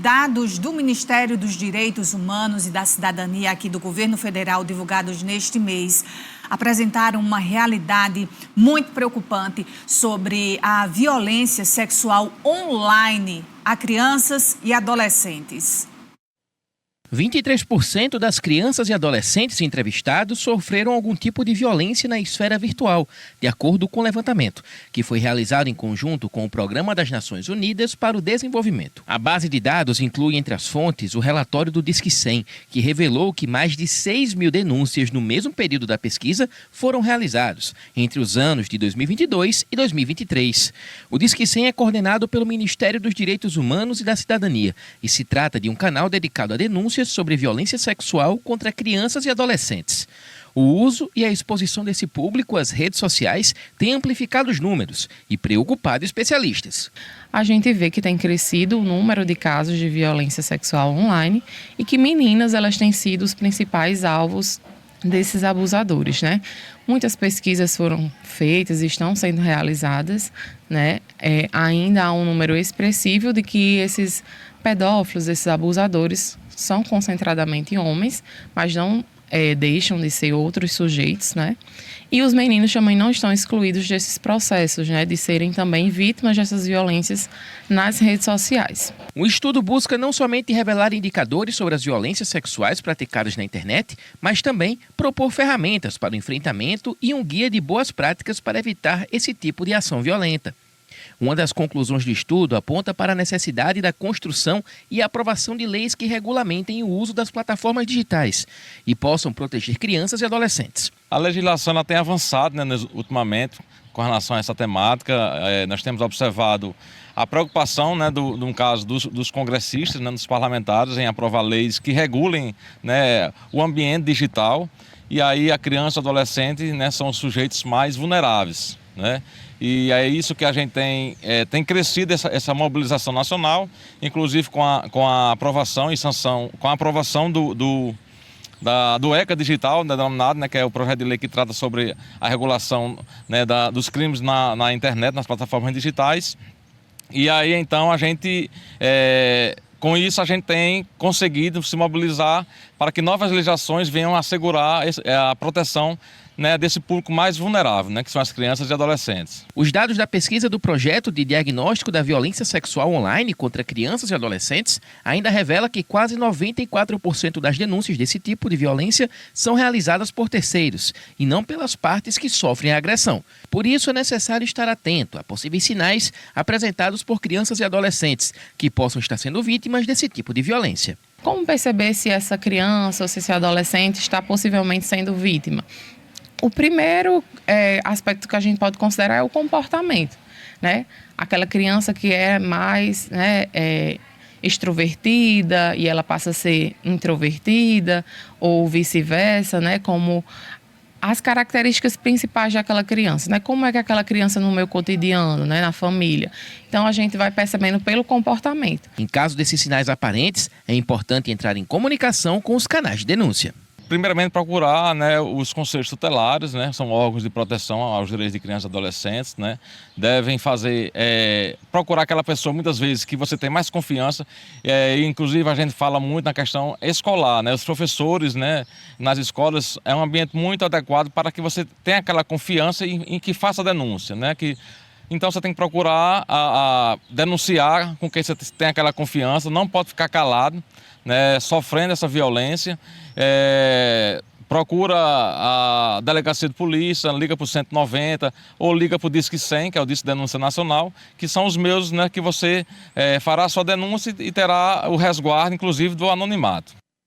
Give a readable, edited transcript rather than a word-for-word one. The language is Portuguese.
dados do Ministério dos Direitos Humanos e da Cidadania aqui do Governo Federal, divulgados neste mês, apresentaram uma realidade muito preocupante sobre a violência sexual online a crianças e adolescentes. 23% das crianças e adolescentes entrevistados sofreram algum tipo de violência na esfera virtual, de acordo com o levantamento, que foi realizado em conjunto com o Programa das Nações Unidas para o Desenvolvimento. A base de dados inclui entre as fontes o relatório do Disque 100, que revelou que mais de 6 mil denúncias no mesmo período da pesquisa foram realizados, entre os anos de 2022 e 2023. O Disque 100 é coordenado pelo Ministério dos Direitos Humanos e da Cidadania e se trata de um canal dedicado a denúncias sobre violência sexual contra crianças e adolescentes. O uso e a exposição desse público às redes sociais têm amplificado os números e preocupado especialistas. A gente vê que tem crescido o número de casos de violência sexual online e que meninas elas têm sido os principais alvos desses abusadores, né? Muitas pesquisas foram feitas e estão sendo realizadas, né? Ainda há um número expressivo de que esses pedófilos, esses abusadores, são concentradamente homens, mas não deixam de ser outros sujeitos, né? E os meninos também não estão excluídos desses processos, né? De serem também vítimas dessas violências nas redes sociais. O estudo busca não somente revelar indicadores sobre as violências sexuais praticadas na internet, mas também propor ferramentas para o enfrentamento e um guia de boas práticas para evitar esse tipo de ação violenta. Uma das conclusões do estudo aponta para a necessidade da construção e aprovação de leis que regulamentem o uso das plataformas digitais e possam proteger crianças e adolescentes. A legislação ela tem avançado, né, ultimamente com relação a essa temática. Nós temos observado a preocupação, né, no caso dos congressistas, né, dos parlamentares, em aprovar leis que regulem, né, o ambiente digital. E aí a criança e o adolescente, né, são os sujeitos mais vulneráveis, né? E é isso que a gente tem crescido essa mobilização nacional, inclusive com a aprovação e sanção, com a aprovação do ECA Digital, né, denominado, né, que é o projeto de lei que trata sobre a regulação, né, dos crimes na internet, nas plataformas digitais. E aí então a gente, com isso a gente tem conseguido se mobilizar para que novas legislações venham assegurar a proteção, né, desse público mais vulnerável, né, que são as crianças e adolescentes. Os dados da pesquisa do projeto de diagnóstico da violência sexual online contra crianças e adolescentes ainda revela que quase 94% das denúncias desse tipo de violência são realizadas por terceiros e não pelas partes que sofrem a agressão. Por isso é necessário estar atento a possíveis sinais apresentados por crianças e adolescentes que possam estar sendo vítimas desse tipo de violência. Como perceber se essa criança ou se esse adolescente está possivelmente sendo vítima? O primeiro aspecto que a gente pode considerar é o comportamento, né? Aquela criança que é mais, né, extrovertida e ela passa a ser introvertida ou vice-versa, né? Como as características principais daquela criança, né? Como é que aquela criança no meu cotidiano, né, na família. Então a gente vai percebendo pelo comportamento. Em caso desses sinais aparentes, é importante entrar em comunicação com os canais de denúncia. Primeiramente, procurar, né, os conselhos tutelares, né, são órgãos de proteção aos direitos de crianças e adolescentes, né, devem procurar aquela pessoa, muitas vezes, que você tem mais confiança, inclusive a gente fala muito na questão escolar, né, os professores, né, nas escolas, é um ambiente muito adequado para que você tenha aquela confiança em que faça a denúncia, né, então você tem que procurar denunciar com quem você tem aquela confiança, não pode ficar calado, né, sofrendo essa violência. Procura a delegacia de polícia, liga para o 190 ou liga para o Disque 100, que é o Disque Denúncia Nacional, que são os meios, né, que você fará a sua denúncia e terá o resguardo, inclusive, do anonimato.